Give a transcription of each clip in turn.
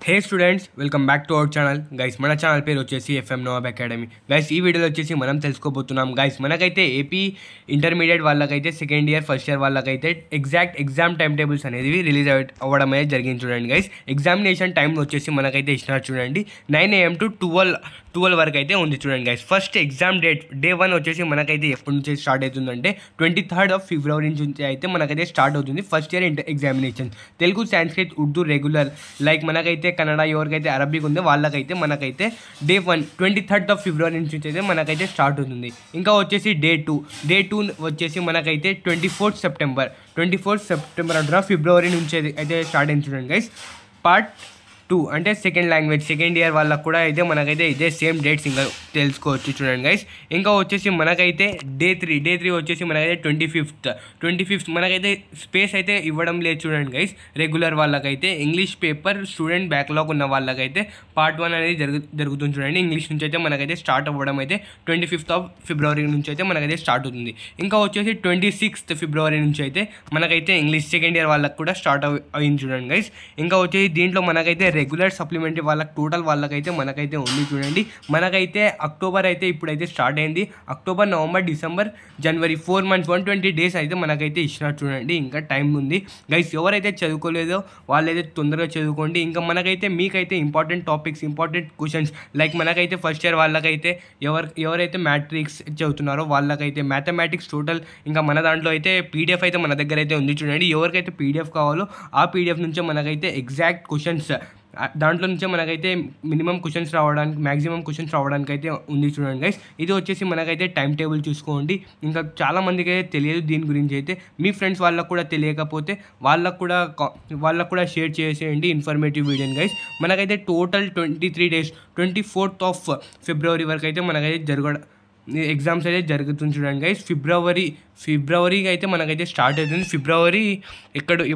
Hey students, welcome back to our channel. Guys, మన channel పేరు వచ్చేసి ఎఫ్ఎం నోవాబ్ అకాడమీ. గైస్, ఈ వీడియోలో వచ్చేసి మనం తెలుసుకోబోతున్నాం. గైస్, మనకైతే ఏపీ ఇంటర్మీడియట్ వాళ్ళకైతే సెకండ్ ఇయర్ ఫస్ట్ ఇయర్ వాళ్ళకైతే ఎగ్జామ్ టైం టేబుల్స్ అనేది రిలీజ్ అవ్వడం అనేది జరిగింది. చూడండి గైస్, ఎగ్జామినేషన్ టైం వచ్చేసి మనకైతే ఇచ్చినారు. చూడండి 9 AM to 12 వరకు అయితే ఉంది. చూడండి గైస్, ఫస్ట్ ఎగ్జామ్ డే 1 వచ్చేసి మనకైతే ఎప్పటి నుంచి స్టార్ట్ అవుతుందంటే 23rd February నుంచి అయితే మనకైతే స్టార్ట్ అవుతుంది first year examination. Telugu, Sanskrit, Urdu regular, like మనకైతే కన్నడ, ఎవరికైతే అరబిక్ ఉందో వాళ్ళకైతే మనకైతే డే 1 23rd February నుంచి అయితే మనకైతే స్టార్ట్ అవుతుంది. ఇంకా వచ్చేసి డే 2 వచ్చేసి మనకైతే 24th September అంటున్నా, ఫిబ్రవరి నుంచి అయితే స్టార్ట్ అయింది. చూడండి గైస్, పార్ట్ 2 అంటే సెకండ్ లాంగ్వేజ్ సెకండ్ ఇయర్ వాళ్ళకు కూడా అయితే మనకైతే ఇదే సేమ్ డేట్స్ ఇంకా తెలుసుకోవచ్చు. చూడండి గైస్, ఇంకా వచ్చేసి మనకైతే డే 3 వచ్చేసి మనకైతే 25th మనకైతే స్పేస్ అయితే ఇవ్వడం లేదు. చూడండి గైస్, రెగ్యులర్ వాళ్ళకైతే ఇంగ్లీష్ పేపర్ స్టూడెంట్ బ్యాక్లాగ్ ఉన్న వాళ్ళకైతే పార్ట్ 1 అనేది జరుగుతుంది. చూడండి, ఇంగ్లీష్ నుంచి అయితే మనకైతే స్టార్ట్ అవ్వడం అయితే 25th February నుంచి అయితే మనకైతే స్టార్ట్ అవుతుంది. ఇంకా వచ్చేసి 26th February నుంచి అయితే మనకైతే ఇంగ్లీష్ సెకండ్ ఇయర్ వాళ్ళకి కూడా స్టార్ట్ అయింది. చూడండి గైస్, ఇంకా వచ్చేసి దీంట్లో మనకైతే రెగ్యులర్ సప్లిమెంటరీ వాళ్ళకి టోటల్ వాళ్ళకైతే మనకైతే ఉంది. చూడండి, మనకైతే అక్టోబర్ అయితే ఇప్పుడైతే స్టార్ట్ అయింది. అక్టోబర్, నవంబర్, డిసెంబర్, జనవరి 4 months 120 days అయితే మనకైతే ఇచ్చినారు. చూడండి, ఇంకా టైం ఉంది. గైస్, ఎవరైతే చదువుకోలేదో వాళ్ళైతే తొందరగా చదువుకోండి. ఇంకా మనకైతే మీకైతే important topics, important questions, like మనకైతే ఫస్ట్ ఇయర్ వాళ్ళకైతే ఎవరైతే మ్యాట్రిక్స్ చదువుతున్నారో వాళ్ళకైతే మ్యాథమెటిక్స్ టోటల్, ఇంకా మన దాంట్లో అయితే పీడిఎఫ్ అయితే మన దగ్గర అయితే ఉంది. చూడండి, ఎవరికైతే పీడిఎఫ్ కావాలో ఆ పీడిఎఫ్ నుంచే మనకైతే ఎగ్జాక్ట్ క్వశ్చన్స్ దాంట్లో నుంచే మనకైతే మ్యాక్సిమం క్వశ్చన్స్ రావడానికి అయితే ఉంది. చూడండి గైస్, ఇది వచ్చేసి మనకైతే టైం టేబుల్ చూసుకోండి. ఇంకా చాలామందికి అయితే తెలియదు దీని గురించి. అయితే మీ ఫ్రెండ్స్ వాళ్ళకు కూడా తెలియకపోతే వాళ్ళకు కూడా షేర్ చేసేయండి ఇన్ఫర్మేటివ్ వీడియోని. గైస్, మనకైతే టోటల్ 23 days 24th February వరకు అయితే మనకైతే ఎగ్జామ్స్ అయితే జరుగుతుంది. చూడండి గైస్, ఫిబ్రవరికి అయితే మనకైతే స్టార్ట్ అవుతుంది.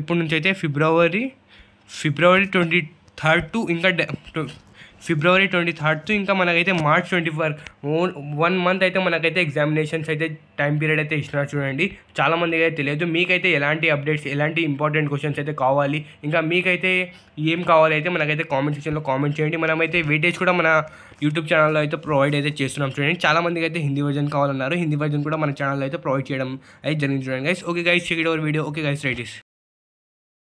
ఎప్పటి నుంచి అయితే ఫిబ్రవరి 23rd టు ఇంకా February 23rd టు ఇంకా మనకైతే March 24 1 month అయితే మనకైతే ఎగ్జామినేషన్స్ అయితే టైం పీరియడ్ అయితే ఇచ్చినారు. చూడండి, చాలామందికి అయితే తెలియదు. మీకైతే ఎలాంటి అప్డేట్స్, ఎలాంటి ఇంపార్టెంట్ క్వశ్చన్స్ అయితే కావాలి, ఇంకా మీకైతే ఏం కావాలి అయితే మనకైతే కామెంట్ సెక్షన్లో కామెంట్ చేయండి. మనమైతే వెయిటేజ్ కూడా మన యూట్యూబ్ ఛానల్లో అయితే ప్రొవైడ్ అయితే చేస్తున్నాం. చూడండి, చాలామందికి అయితే హిందీ వర్జన్ కావాలన్నారు. హిందీ వర్జన్ కూడా మన ఛానల్లో అయితే ప్రొవైడ్ చేయడం అయితే జరిగింది. చూడండి guys. Okay guys, check it our video. Okay guys, right is